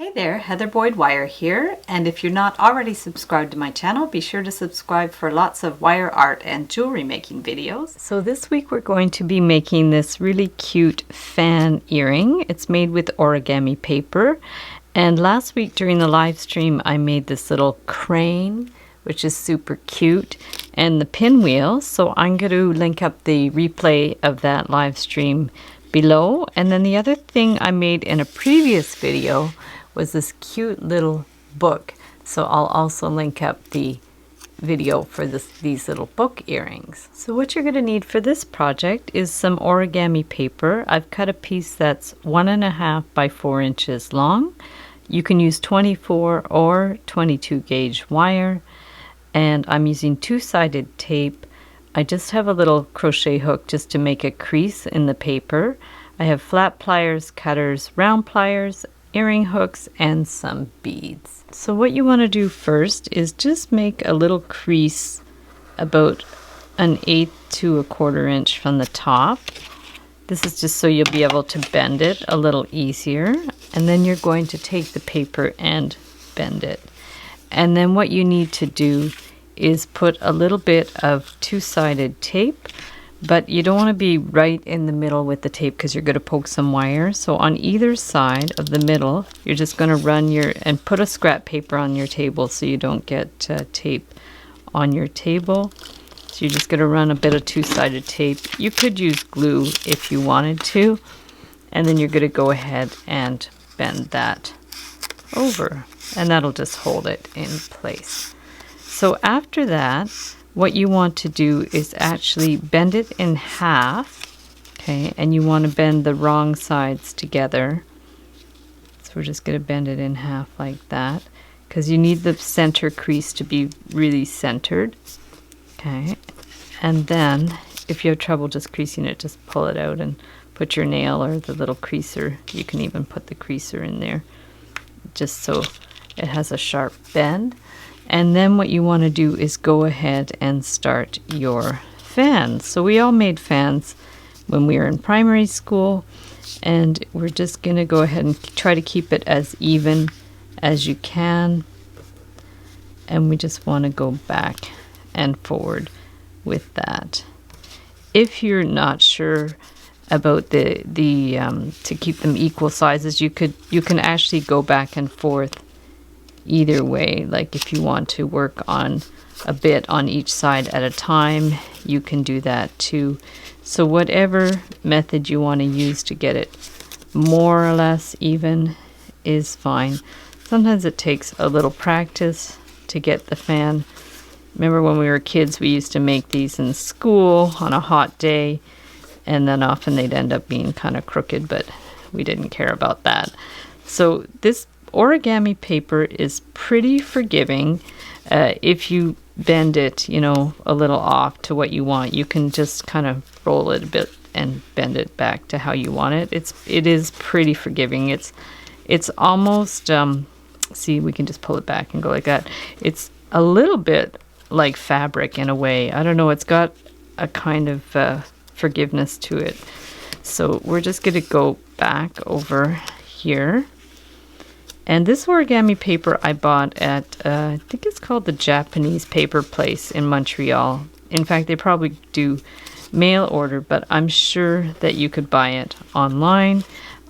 Hey there, Heather Boyd Wire here, and if you're not already subscribed to my channel, be sure to subscribe for lots of wire art and jewelry making videos. So this week we're going to be making this really cute fan earring. It's made with origami paper, and last week during the live stream I made this little crane, which is super cute, and the pinwheel. So I'm going to link up the replay of that live stream below. And then the other thing I made in a previous video was this cute little book. So I'll also link up the video for these little book earrings. So what you're going to need for this project is some origami paper. I've cut a piece that's 1.5 by 4 inches long. You can use 24 or 22 gauge wire, and I'm using two-sided tape. I just have a little crochet hook just to make a crease in the paper. I have flat pliers, cutters, round pliers, earring hooks, and some beads. So what you want to do first is just make a little crease about 1/8 to 1/4 inch from the top. This is just so you'll be able to bend it a little easier. And then you're going to take the paper and bend it. And then what you need to do is put a little bit of two-sided tape, but you don't want to be right in the middle with the tape because you're going to poke some wire. So on either side of the middle, you're just going to run and put a scrap paper on your table so you don't get tape on your table. So you're just going to run a bit of two-sided tape. You could use glue if you wanted to, and then you're going to go ahead and bend that over, and that'll just hold it in place. So after that, what you want to do is actually bend it in half, okay, and you want to bend the wrong sides together. So we're just going to bend it in half like that, because you need the center crease to be really centered, okay. And then if you have trouble just creasing it, just pull it out and put your nail or the little creaser. You can even put the creaser in there just so it has a sharp bend. And then what you want to do is go ahead and start your fans. So we all made fans when we were in primary school, and we're just going to go ahead and try to keep it as even as you can. And we just want to go back and forward with that. If you're not sure about the to keep them equal sizes, you can actually go back and forth either way. Like if you want to work on a bit on each side at a time, you can do that too. So whatever method you want to use to get it more or less even is fine. Sometimes it takes a little practice to get the fan. Remember when we were kids, we used to make these in school on a hot day, and then often they'd end up being kind of crooked, but we didn't care about that. So this origami paper is pretty forgiving. If you bend it, a little off to what you want, you can just kind of roll it a bit and bend it back to how you want it. It is pretty forgiving. It's almost see, we can just pull it back and go like that. It's a little bit like fabric in a way. I don't know, it's got a kind of forgiveness to it. So we're just going to go back over here. And this origami paper I bought at, I think it's called the Japanese Paper Place in Montreal. In fact, they probably do mail order, but I'm sure that you could buy it online.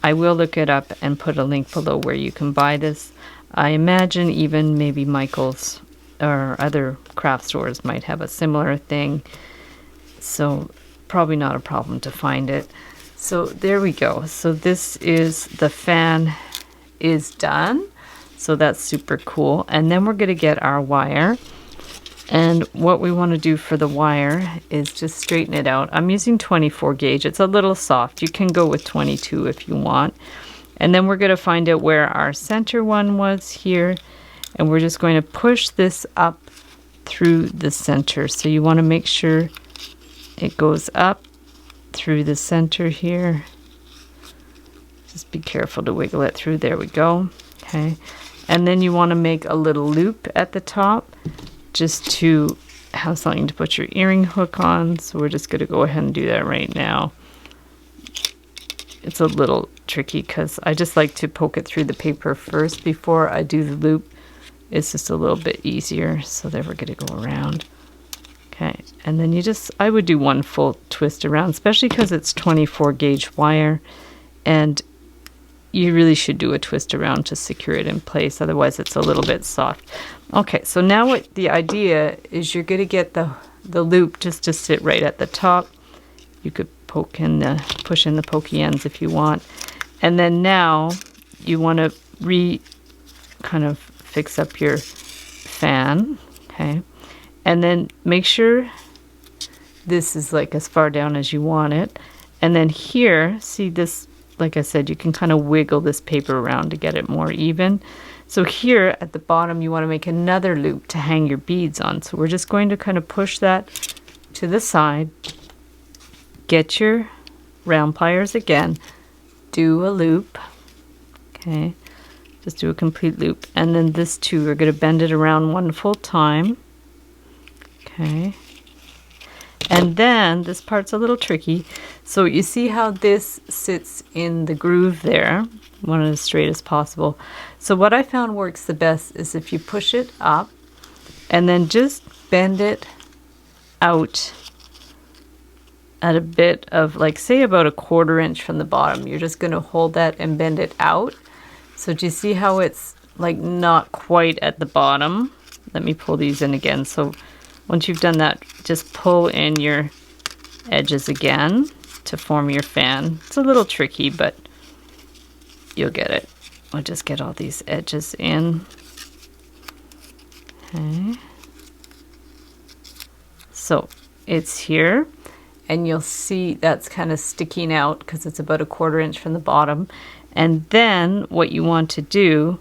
I will look it up and put a link below where you can buy this. I imagine even maybe Michael's or other craft stores might have a similar thing. So probably not a problem to find it. So there we go. So this is the fan is done. So that's super cool. And then we're going to get our wire. And what we want to do for the wire is just straighten it out. I'm using 24 gauge. It's a little soft. You can go with 22 if you want. And then we're going to find out where our center one was here. And we're just going to push this up through the center. So you want to make sure it goes up through the center here. Just be careful to wiggle it through. There we go. Okay. And then you want to make a little loop at the top just to have something to put your earring hook on. So we're just going to go ahead and do that right now. it's a little tricky because I just like to poke it through the paper first before I do the loop. It's just a little bit easier. So there, we're going to go around. Okay, and then I would do one full twist around, especially because it's 24 gauge wire, and you really should do a twist around to secure it in place, otherwise it's a little bit soft. Okay, so now what the idea is, you're going to get the loop just to sit right at the top. You could push in the pokey ends if you want. And then now you want to kind of fix up your fan, okay? And then make sure this is like as far down as you want it. And then here, see this, like I said, you can kind of wiggle this paper around to get it more even. So here at the bottom, you want to make another loop to hang your beads on. So we're just going to kind of push that to the side. Get your round pliers again. Do a loop. Okay. Just do a complete loop. And then this too, we're going to bend it around one full time. Okay. And then this part's a little tricky. So you see how this sits in the groove there. You want it as straight as possible. So what I found works the best is if you push it up and then just bend it out at a bit of, like, say about 1/4 inch from the bottom. You're just going to hold that and bend it out. So do you see how it's like not quite at the bottom? Let me pull these in again. So once you've done that, just pull in your edges again to form your fan. It's a little tricky, but you'll get it. I'll just get all these edges in. Okay. So it's here, and you'll see that's kind of sticking out because it's about 1/4 inch from the bottom. And then what you want to do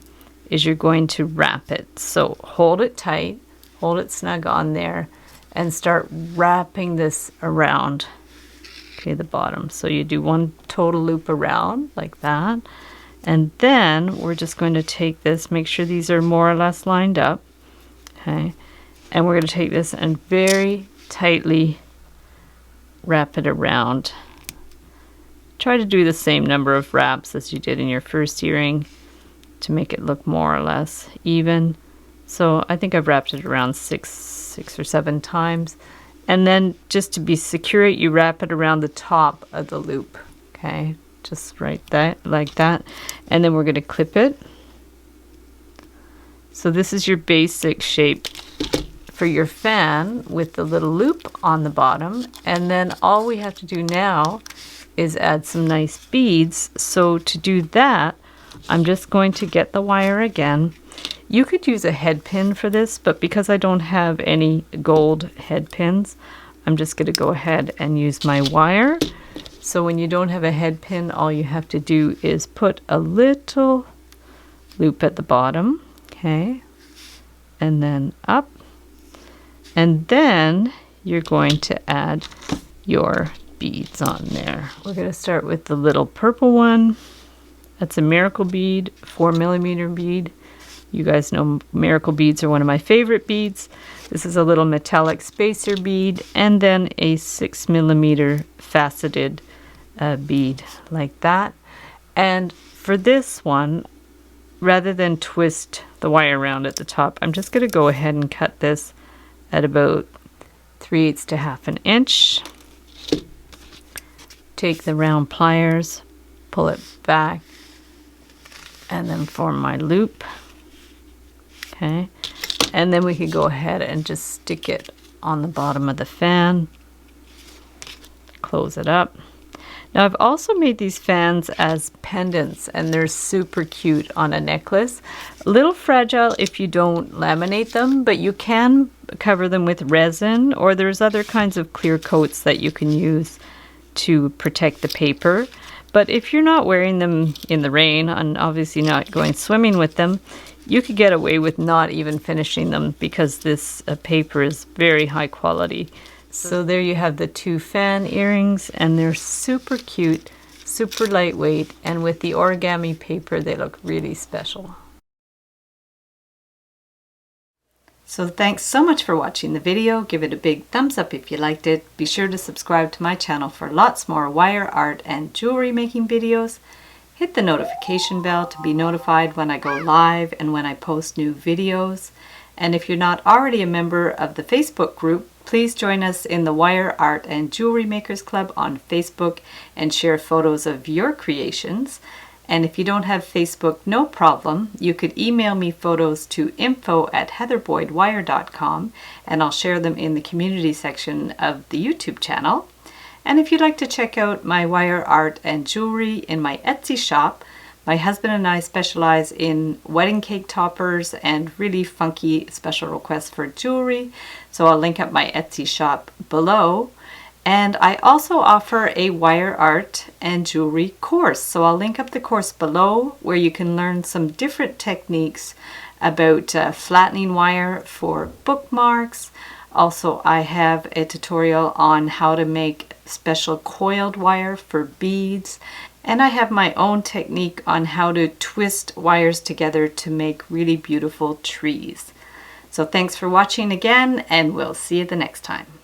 is you're going to wrap it. So hold it tight, hold it snug on there, and start wrapping this around, okay, the bottom. So you do one total loop around like that. And then we're just going to take this, make sure these are more or less lined up, okay? And we're going to take this and very tightly wrap it around. Try to do the same number of wraps as you did in your first earring to make it look more or less even. So I think I've wrapped it around six or 7 times. And then just to be secure, you wrap it around the top of the loop, okay? Just right that, like that. And then we're going to clip it. So this is your basic shape for your fan with the little loop on the bottom. And then all we have to do now is add some nice beads. So to do that, I'm just going to get the wire again. You could use a head pin for this, but because I don't have any gold head pins, I'm just going to go ahead and use my wire. So when you don't have a head pin, all you have to do is put a little loop at the bottom, okay, and then up, and then you're going to add your beads on there. We're going to start with the little purple one. That's a miracle bead, 4mm bead. You guys know miracle beads are one of my favorite beads. This is a little metallic spacer bead, and then a 6mm faceted bead like that. And for this one, rather than twist the wire around at the top, I'm just going to go ahead and cut this at about 3/8 to 1/2 inch. Take the round pliers, pull it back, and then form my loop. Okay, and then we could go ahead and just stick it on the bottom of the fan. Close it up. Now I've also made these fans as pendants, and they're super cute on a necklace. A little fragile if you don't laminate them, but you can cover them with resin, or there's other kinds of clear coats that you can use to protect the paper. But if you're not wearing them in the rain and obviously not going swimming with them, you could get away with not even finishing them because this paper is very high quality. So there you have the 2 fan earrings, and they're super cute, super lightweight, and with the origami paper they look really special. So thanks so much for watching the video. Give it a big thumbs up if you liked it. Be sure to subscribe to my channel for lots more wire art and jewelry making videos. Hit the notification bell to be notified when I go live and when I post new videos. And if you're not already a member of the Facebook group, please join us in the Wire Art and Jewelry Makers Club on Facebook and share photos of your creations. And if you don't have Facebook, no problem. You could email me photos to info@heatherboydwire.com and I'll share them in the community section of the YouTube channel. And if you'd like to check out my wire art and jewelry in my Etsy shop, my husband and I specialize in wedding cake toppers and really funky special requests for jewelry. So I'll link up my Etsy shop below. And I also offer a wire art and jewelry course. So I'll link up the course below where you can learn some different techniques about flattening wire for bookmarks. Also, I have a tutorial on how to make special coiled wire for beads. And I have my own technique on how to twist wires together to make really beautiful trees. So thanks for watching again, and we'll see you the next time.